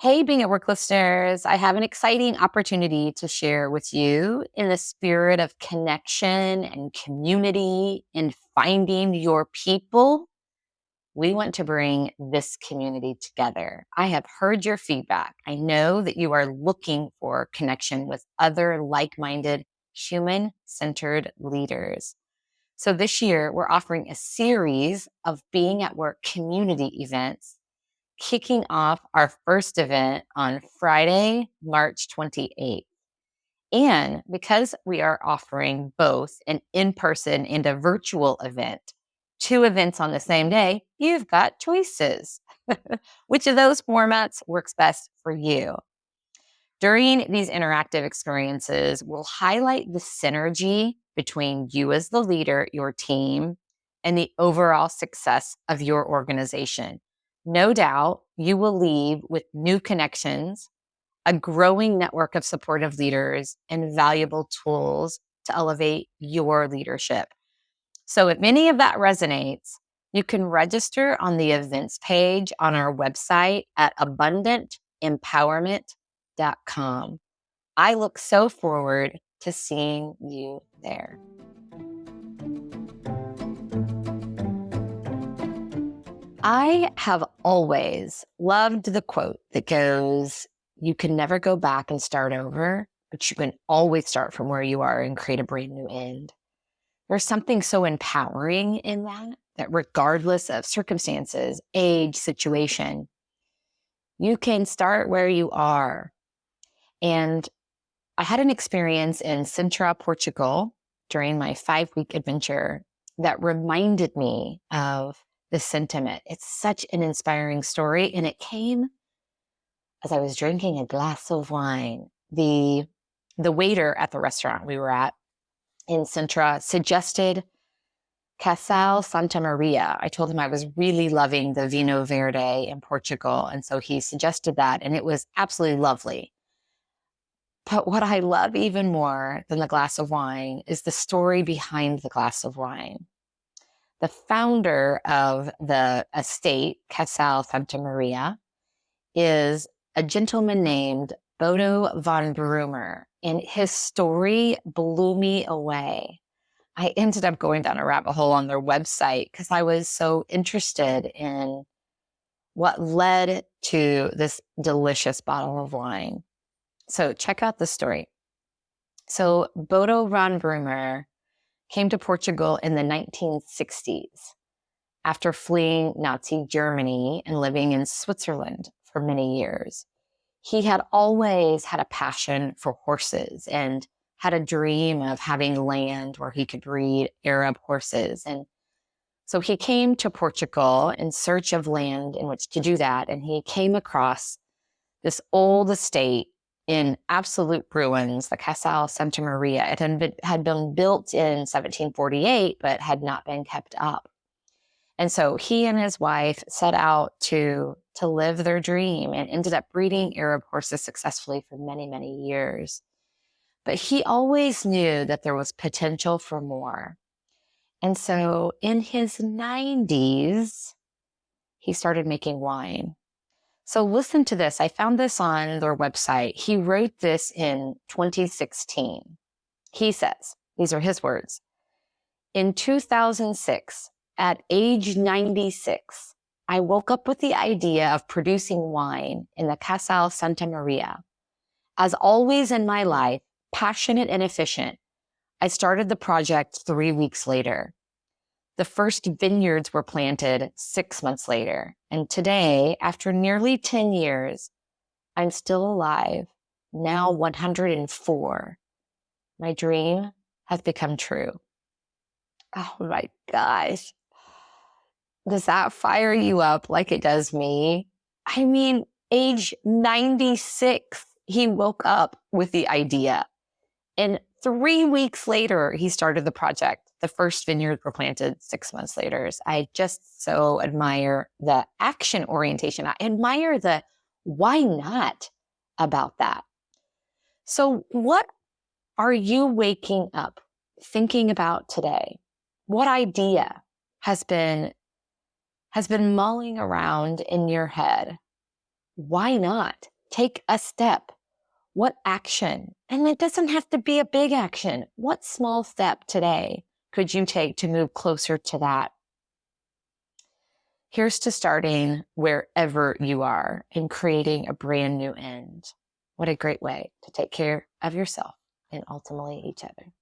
Hey, Being at Work listeners, I have an exciting opportunity to share with you in the spirit of connection and community and finding your people. We want to bring this community together. I have heard your feedback. I know that you are looking for connection with other like minded, human centered leaders. So this year, we're offering a series of Being at Work community events, kicking off our first event on Friday, March 28th. And because we are offering both an in-person and a virtual event, two events on the same day, you've got choices. Which of those formats works best for you? During these interactive experiences, we'll highlight the synergy between you as the leader, your team, and the overall success of your organization. No doubt you will leave with new connections, a growing network of supportive leaders, and valuable tools to elevate your leadership. So if any of that resonates, you can register on the events page on our website at abundantempowerment.com. I look so forward to seeing you there. I have always loved the quote that goes, "You can never go back and start over, but you can always start from where you are and create a brand new end." There's something so empowering in that regardless of circumstances, age, situation, you can start where you are. And I had an experience in Sintra, Portugal during my 5-week adventure that reminded me of this sentiment. It's such an inspiring story. And it came as I was drinking a glass of wine. The waiter at the restaurant we were at in Sintra suggested Casal Santa Maria. I told him I was really loving the Vinho Verde in Portugal. And so he suggested that, and it was absolutely lovely. But what I love even more than the glass of wine is the story behind the glass of wine. The founder of the estate, Casal Santa Maria, is a gentleman named Bodo von Brumer, and his story blew me away. I ended up going down a rabbit hole on their website because I was so interested in what led to this delicious bottle of wine. So check out the story. So Bodo von Brumer came to Portugal in the 1960s after fleeing Nazi Germany and living in Switzerland for many years. He had always had a passion for horses and had a dream of having land where he could breed Arab horses. And so he came to Portugal in search of land in which to do that. And he came across this old estate in absolute ruins, the Casal Santa Maria. It had been built in 1748, but had not been kept up. And so he and his wife set out to live their dream and ended up breeding Arab horses successfully for many, many years. But he always knew that there was potential for more. And so in his 90s, he started making wine. So listen to this. I found this on their website. He wrote this in 2016. He says, these are his words. In 2006, at age 96, I woke up with the idea of producing wine in the Casal Santa Maria. As always in my life, passionate and efficient, I started the project 3 weeks later. The first vineyards were planted 6 months later. And today, after nearly 10 years, I'm still alive, now 104. My dream has become true. Oh my gosh. Does that fire you up like it does me? I mean, age 96, he woke up with the idea. And 3 weeks later, he started the project. The first vineyards were planted 6 months later. I just so admire the action orientation. I admire the why not about that. So what are you waking up thinking about today? What idea has been mulling around in your head? Why not Take a step. What action? And it doesn't have to be a big action. What small step today could you take to move closer to that? Here's to starting wherever you are and creating a brand new end. What a great way to take care of yourself and ultimately each other.